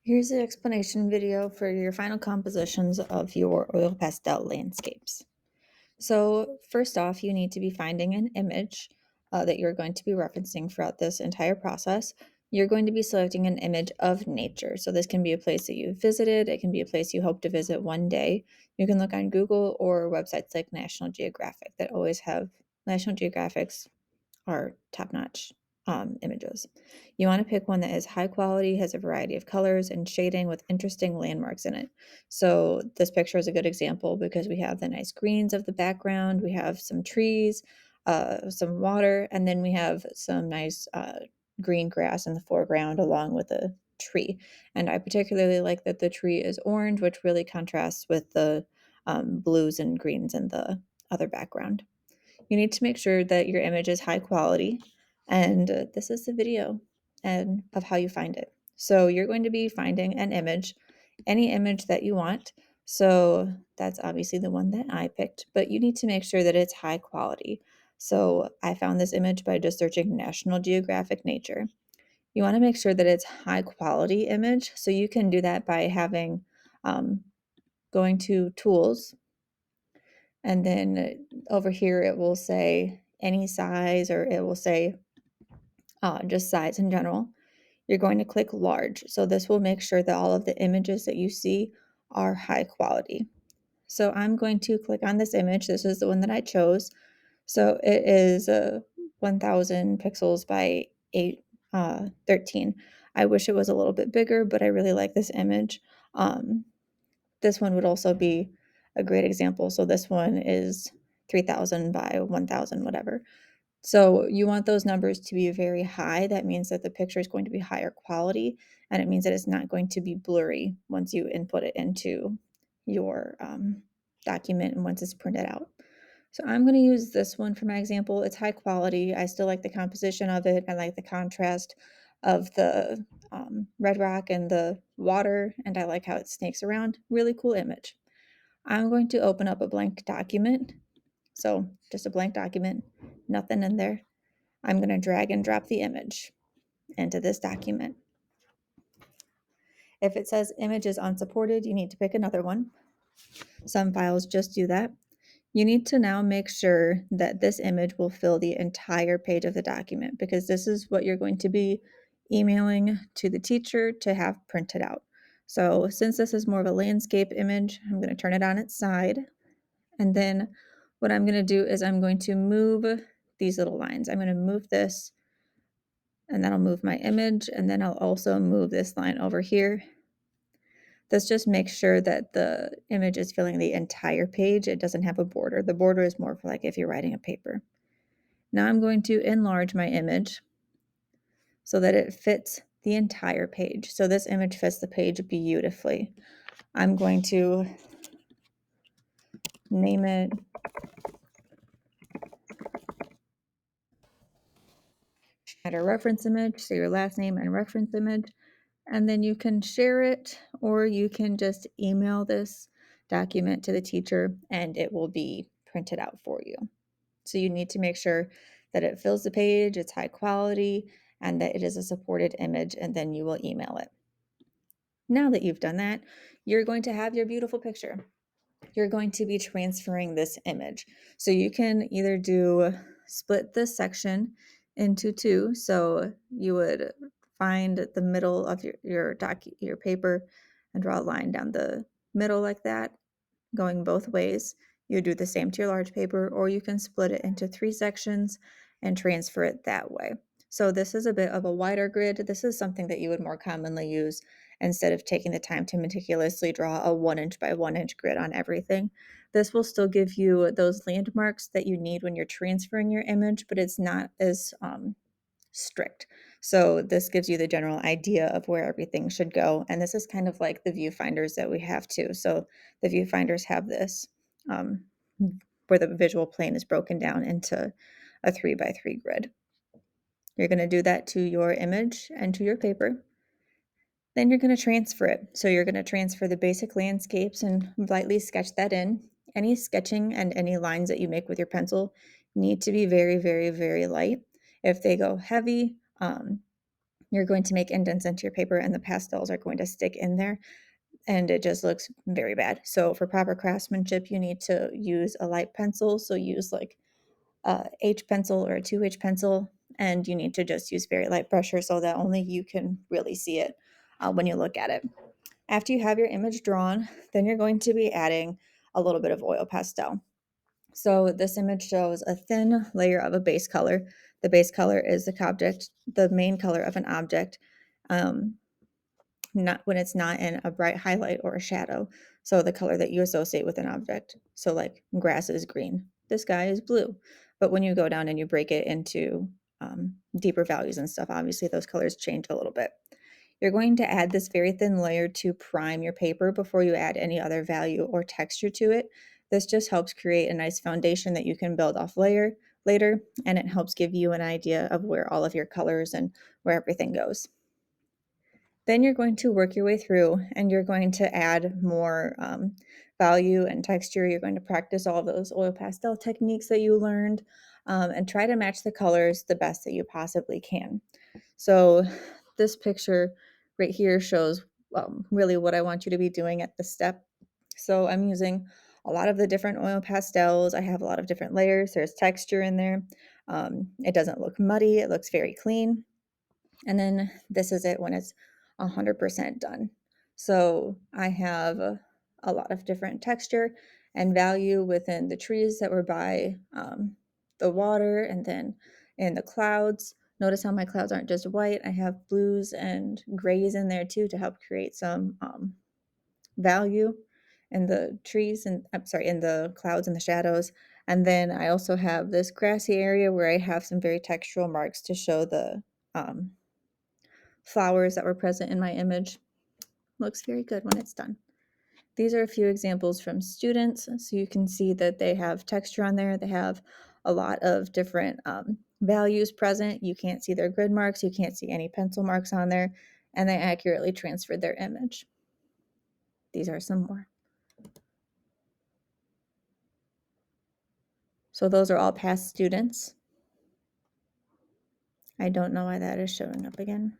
Here's the explanation video for your final compositions of your oil pastel landscapes. So first off, you need to be finding an image that you're going to be referencing throughout this entire process. You're going to be selecting an image of nature. So this can be a place that you've visited. It can be a place you hope to visit one day. You can look on Google or websites like National Geographic that always have National Geographic's are top-notch images. You want to pick one that is high quality, has a variety of colors and shading with interesting landmarks in it. So this picture is a good example because we have the nice greens of the background, we have some trees, some water, and then we have some nice green grass in the foreground along with a tree. And I particularly like that the tree is orange, which really contrasts with the blues and greens in the other background. You need to make sure that your image is high quality, and this is the video and of how you find it. So you're going to be finding an image, any image that you want. So that's obviously the one that I picked, but you need to make sure that it's high quality. So I found this image by just searching National Geographic Nature. You want to make sure that it's high quality image. So you can do that by having going to tools, and then over here it will say any size, or it will say just size in general. You're going to click large. So this will make sure that all of the images that you see are high quality. So I'm going to click on this image. This is the one that I chose. So it is 1000 pixels by 13. I wish it was a little bit bigger, but I really like this image. This one would also be a great example. So this one is 3000 by 1000, whatever. So you want those numbers to be very high. That means that the picture is going to be higher quality, and it means that it's not going to be blurry once you input it into your document and once it's printed out. So I'm going to use this one for my example. It's high quality. I still like the composition of it. I like the contrast of the red rock and the water, and I like how it snakes around. Really cool image. I'm going to open up a blank document. So just a blank document, nothing in there. I'm going to drag and drop the image into this document. If it says image is unsupported, you need to pick another one. Some files just do that. You need to now make sure that this image will fill the entire page of the document, because this is what you're going to be emailing to the teacher to have printed out. So since this is more of a landscape image, I'm going to turn it on its side. And then what I'm going to do is I'm going to move these little lines. I'm going to move this, and that'll move my image. And then I'll also move this line over here. This just makes sure that the image is filling the entire page. It doesn't have a border. The border is more for like if you're writing a paper. Now I'm going to enlarge my image so that it fits the entire page. So this image fits the page beautifully. I'm going to name it add a reference image, so your last name and reference image, and then you can share it, or you can just email this document to the teacher and it will be printed out for you. So you need to make sure that it fills the page, it's high quality, and that it is a supported image, and then you will email it. Now that you've done that, you're going to have your beautiful picture. You're going to be transferring this image. So you can either do split this section into two. So you would find the middle of your paper and draw a line down the middle like that, going both ways. You do the same to your large paper, or you can split it into three sections and transfer it that way. So this is a bit of a wider grid. This is something that you would more commonly use instead of taking the time to meticulously draw a 1 inch by 1 inch grid on everything. This will still give you those landmarks that you need when you're transferring your image, but it's not as strict. So this gives you the general idea of where everything should go. And this is kind of like the viewfinders that we have too. So the viewfinders have this where the visual plane is broken down into a 3 by 3 grid. You're going to do that to your image and to your paper. Then you're going to transfer it. So you're going to transfer the basic landscapes and lightly sketch that in. Any sketching and any lines that you make with your pencil need to be very, very, very light. If they go heavy, you're going to make indents into your paper and the pastels are going to stick in there and it just looks very bad. So for proper craftsmanship, you need to use a light pencil. So use like a H pencil or a 2H pencil, and you need to just use very light pressure so that only you can really see it when you look at it. After you have your image drawn, then you're going to be adding a little bit of oil pastel. So this image shows a thin layer of a base color. The base color is the main color of an object, not when it's not in a bright highlight or a shadow. So the color that you associate with an object. So like grass is green, the sky is blue. But when you go down and you break it into deeper values and stuff, obviously those colors change a little bit. You're going to add this very thin layer to prime your paper before you add any other value or texture to it. This just helps create a nice foundation that you can build off later, and it helps give you an idea of where all of your colors and where everything goes. Then you're going to work your way through and you're going to add more value and texture. You're going to practice all of those oil pastel techniques that you learned and try to match the colors the best that you possibly can. So this picture right here shows really what I want you to be doing at this step. So I'm using a lot of the different oil pastels. I have a lot of different layers. There's texture in there. It doesn't look muddy. It looks very clean. And then this is it when it's 100% done. So I have a lot of different texture and value within the trees that were by the water and then in the clouds. Notice how my clouds aren't just white. I have blues and grays in there too to help create some value in the trees and I'm sorry, in the clouds and the shadows. And then I also have this grassy area where I have some very textural marks to show the um, flowers that were present in my image. Looks very good when it's done. These are a few examples from students, so you can see that they have texture on there. They have a lot of different values present. You can't see their grid marks. You can't see any pencil marks on there, and they accurately transferred their image. These are some more. So those are all past students. I don't know why that is showing up again.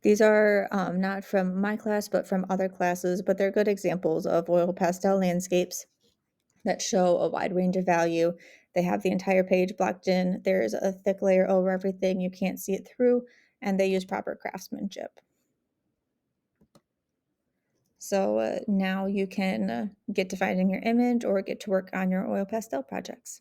These are not from my class, but from other classes, but they're good examples of oil pastel landscapes that show a wide range of value. They have the entire page blocked in. There's a thick layer over everything. You can't see it through, and they use proper craftsmanship. So now you can get to finding your image or get to work on your oil pastel projects.